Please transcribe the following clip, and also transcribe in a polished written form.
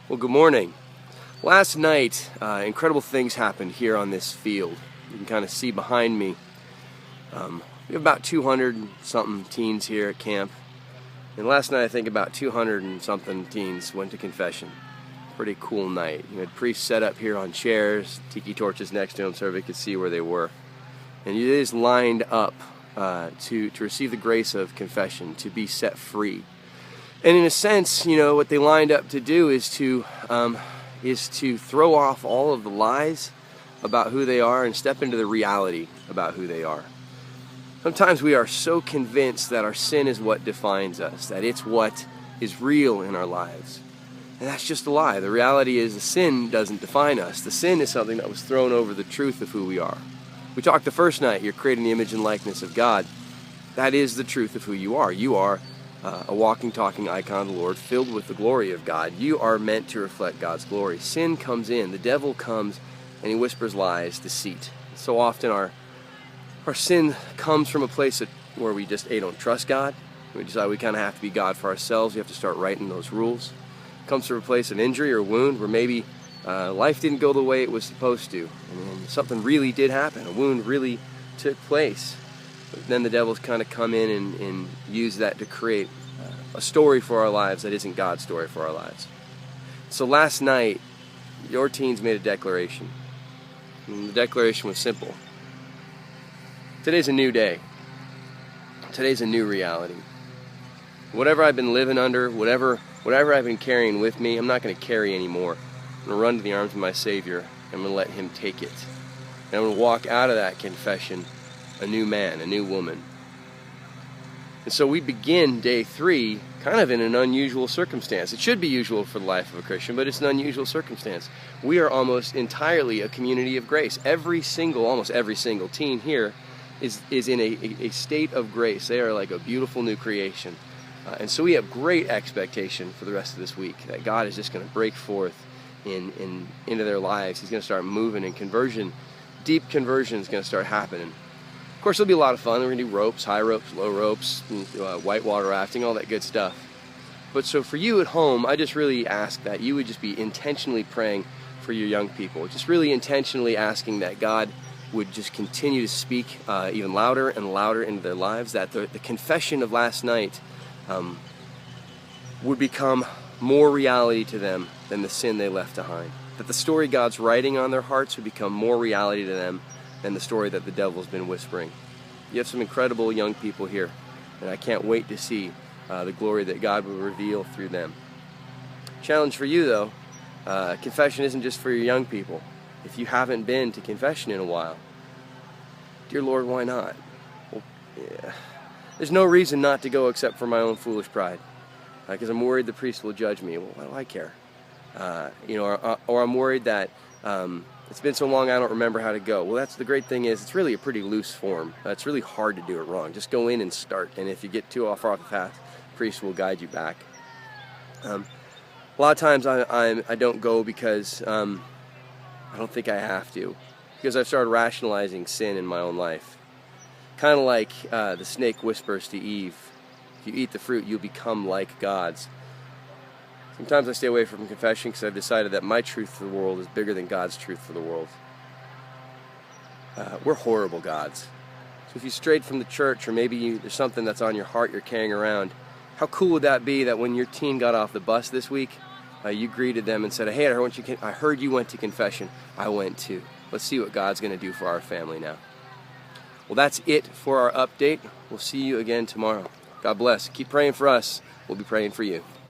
Well, good morning. Last night, incredible things happened here on this field. You can kind of see behind me. We have about 200 something teens here at camp. And last night, I think about 200 and something teens went to confession. Pretty cool night. You had priests set up here on chairs, tiki torches next to them so everybody could see where they were. And you just lined up to receive the grace of confession, to be set free. And in a sense, what they lined up to do is to throw off all of the lies about who they are and step into the reality about who they are. Sometimes we are so convinced that our sin is what defines us, that it's what is real in our lives. And that's just a lie. The reality is the sin doesn't define us. The sin is something that was thrown over the truth of who we are. We talked the first night, you're created in the image and likeness of God. That is the truth of who you are. You are a walking, talking icon of the Lord, filled with the glory of God. You are meant to reflect God's glory. Sin comes in. The devil comes and he whispers lies, deceit. So often our sin comes from a place where we just don't trust God. We decide we kind of have to be God for ourselves. We have to start writing those rules. It comes from a place of injury or wound where maybe life didn't go the way it was supposed to. And something really did happen. A wound really took place. But then the devil's kind of come in and use that to create a story for our lives that isn't God's story for our lives. So last night, your teens made a declaration. And the declaration was simple. Today's a new day. Today's a new reality. Whatever I've been living under, whatever I've been carrying with me, I'm not going to carry anymore. I'm going to run to the arms of my Savior. I'm going to let Him take it. And I'm going to walk out of that confession a new man, a new woman. And so we begin day 3 kind of in an unusual circumstance. It should be usual for the life of a Christian, but it's an unusual circumstance. We are almost entirely a community of grace. Almost every single teen here is in a state of grace. They are like a beautiful new creation. And so we have great expectation for the rest of this week that God is just going to break forth into their lives. He's going to start moving, and deep conversion is going to start happening. Of course, it'll be a lot of fun. We're going to do ropes, high ropes, low ropes, whitewater rafting, all that good stuff. But so for you at home, I just really ask that you would just be intentionally praying for your young people. Just really intentionally asking that God would just continue to speak even louder and louder into their lives, that the confession of last night would become more reality to them than the sin they left behind. That the story God's writing on their hearts would become more reality to them than the story that the devil's been whispering. You have some incredible young people here, and I can't wait to see the glory that God will reveal through them. Challenge for you, though, confession isn't just for your young people. If you haven't been to confession in a while, dear Lord, why not? Well, yeah. There's no reason not to go except for my own foolish pride, because I'm worried the priest will judge me. Well, why do I care? Or I'm worried that it's been so long I don't remember how to go. Well, that's the great thing is it's really a pretty loose form. It's really hard to do it wrong. Just go in and start, and if you get too far off the path, the priest will guide you back. A lot of times I don't go because I don't think I have to, because I've started rationalizing sin in my own life. Kind of like the snake whispers to Eve, if you eat the fruit, you'll become like gods. Sometimes I stay away from confession because I've decided that my truth for the world is bigger than God's truth for the world. We're horrible gods. So if you strayed from the church, or maybe there's something that's on your heart you're carrying around, how cool would that be that when your teen got off the bus this week, you greeted them and said, hey, I heard you went to confession. I went too. Let's see what God's going to do for our family now. Well, that's it for our update. We'll see you again tomorrow. God bless. Keep praying for us. We'll be praying for you.